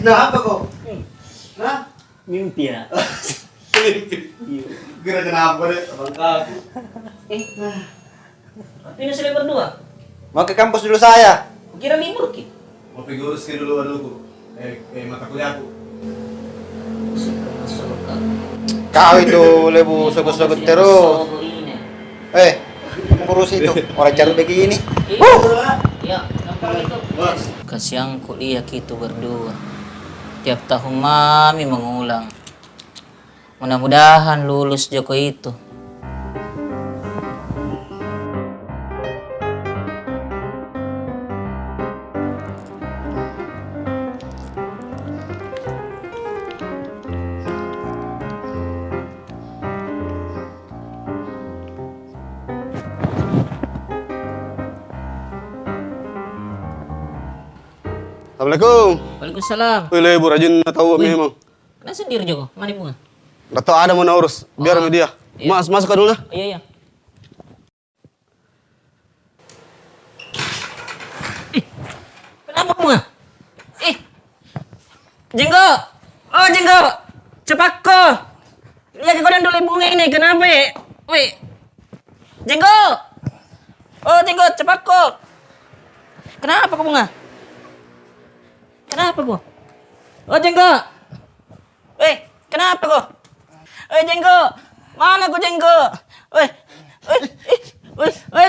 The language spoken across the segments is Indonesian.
Nah, apa kok? Nah, Mimpi ya. kira kenapa deh? Abang kaku. Ini sudah berdua. Mau ke kampus dulu saya. Kira libur ki. Mau pergi urus ke dulu anuku. Mata kuliahku. Kau itu lebu sogot-sogot terus. Urus itu orang cari begini. Ya, kasihan kuliah kita berdua. Tiap tahun mami mengulang. Mudah-mudahan lulus Joko itu. Assalamualaikum. Waalaikumsalam. Wih, Bu rajin tahu memang. Kenapa sendiri Joko? Mana bunga? Atau ada mau urus, biar sama dia. Iya. Mas, masuk ke dulu lah. Iya, iya. Kenapa bunga? Jenggo! Oh, Jenggo! Cepat ko! Lihat kau dulu bunga ini, kenapa? Wih! Jenggo! Oh, Jenggo, cepat ko! Kenapa kau bunga? Kenapa kau? Oh, Jenggo! Wih, kenapa kau? Jenggo! Mana kau, Jenggo? Wih!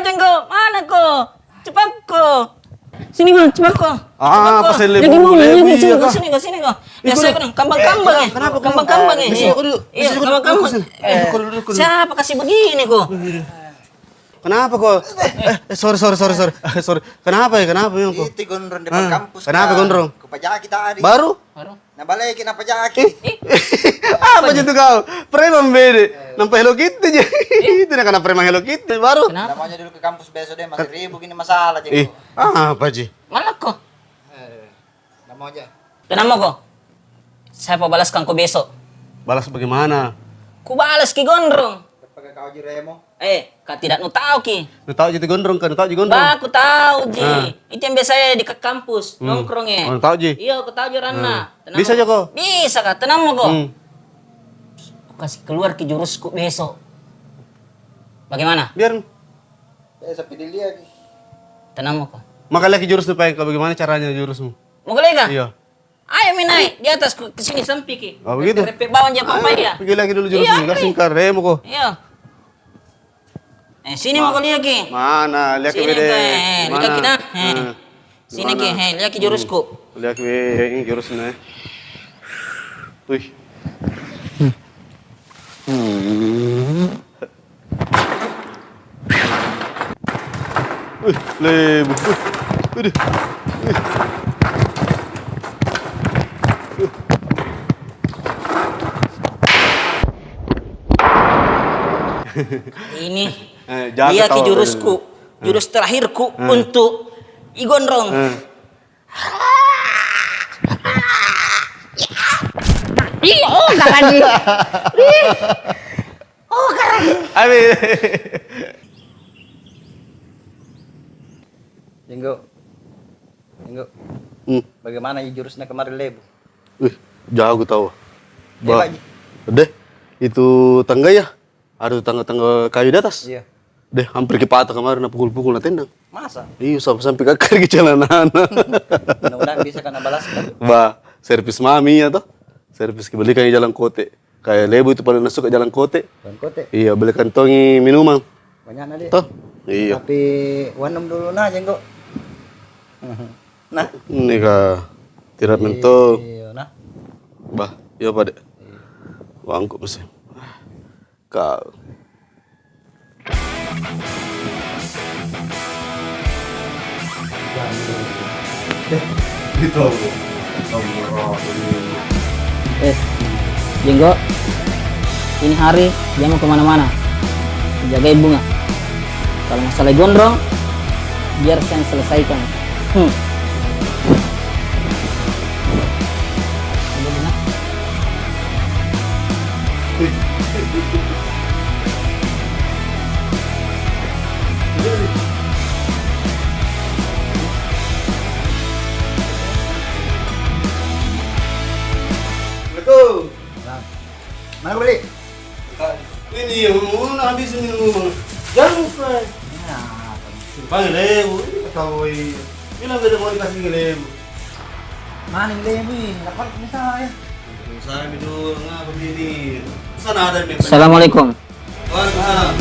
Jenggo! Mana kau? Cepat ko! Sini kau, cepat ko! Apa sih lebu? Sini kau. Biasa kau kambang-kambang ya. Kambang-kambang ya. Iya, kambang-kambang. Siapa kasih begini kau? Kenapa kok? Sorry. Sorry. Kenapa ya? Kenapa memang kok? Itu gondrong depan kampus. Kenapa gondrong? Kepajaki tadi. Baru? Nah, balikin apa jaki? Apa itu kau? Preman bede. Nampak Hello Kitty aja. Itu nak kena preman Hello Kitty baru. Namanya dulu ke kampus besok deh masih ribu gini masalah Jenggo. Apa Ji? Malah kau. Nama aja. Kenapa kau? Saya mau balaskan kau besok. Balas bagaimana? Ku balas ki gondrong. Pakai kau aja remo. Kau tidak nu tahu ki. Lu tahu jadi gondrong kan? Tahu jadi gondrong? Bah, aku tahu Ji. Itu yang biasa di kampus nongkrong ya. Oh, tahu Ji? Iya, aku tahu Jorana. Bisa aja kok. Bisa kak, tenang mo kok. Aku kasih keluar ke jurusku besok. Bagaimana? Biar Sampai dilihat. Tenang mo kok. maka lagi jurus tuh Pak. Bagaimana caranya jurusmu? Mau kali kah? Iya. Ayo naik di atas ke sini sampai ki. Oh, begitu? Repek bawah aja apa ya? Pergi lagi dulu jurusmu. Iya, Enggak singkar remo kok. Iya. Sini mau kali ki. Mana? Lihat ke Sini bede. lihat kita. Sini ki, lihat ki jurusku. Lihat ke ini jurusnya. Wih. Lebu. Udah. Ini jangan dia ki ketawa. jurusku, jurus terakhirku untuk igondrong. Karagi. Karagi. Abi. Jenggo. Bagaimana jurusnya kemarin lebu? Jago tahu. Ba. Deh, itu tangga ya? Ada tangga-tangga kayu di atas. Iya. Deh, hampir kepatah kemarin pukul-pukul na tendang. Masa? Iya, sampai kakak ke jalanan. Mudah-mudahan bisa kena balaskan. Bah, servis mami ya toh. Servis kebalikan jalan kote. Kayak lebu itu paling suka jalan kote. Bang Kote. Iya, beli kantongi minuman. Banyak na dia. Toh? Iya. Tapi wanam dulu nah Jenggo. Nah. Ini kah tidak mentok. Iya nah. Bah, iya Pak Dek. Bangku mesin. Kau. Gitu. Jenggo, ini hari dia mau kemana-mana. Jagain bunga. Kalau masalah gondrong, biar saya yang selesaikan. Mana kau beli? Ini yang mau habisin minum. Jangan lupa. Panggil Lebu, kau bilang beda mau dikasih Lebu. Mana yang beli ini? Dapat ini saya. Saya bidu ngapa begini? Sana ada yang Assalamualaikum. Waalaikumsalam.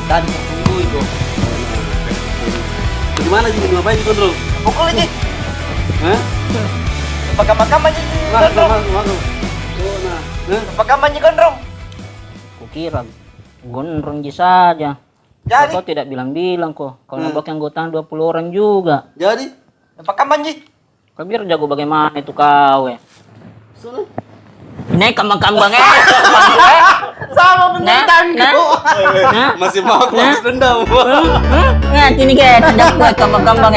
Tadi tunggu itu. Gimana sih ngapain di kontrol? Pukul aja. Hah? Pakam-pakam aja di gondrong. Oh, nah. Hah? Pakam aja gondrong. Kukira gondrong saja. Jadi, Kau tidak bilang-bilang kok. Kalau nabrak yang gotang 20 orang juga. Jadi? pakam aja. Kau biar jago bagaimana itu kau Sana. Ini kambang-kambang Sama penderitaan kau. Nah, Masih mau aku Nah. dendam. Nggak, ini kayak tidak buat kambang-kambang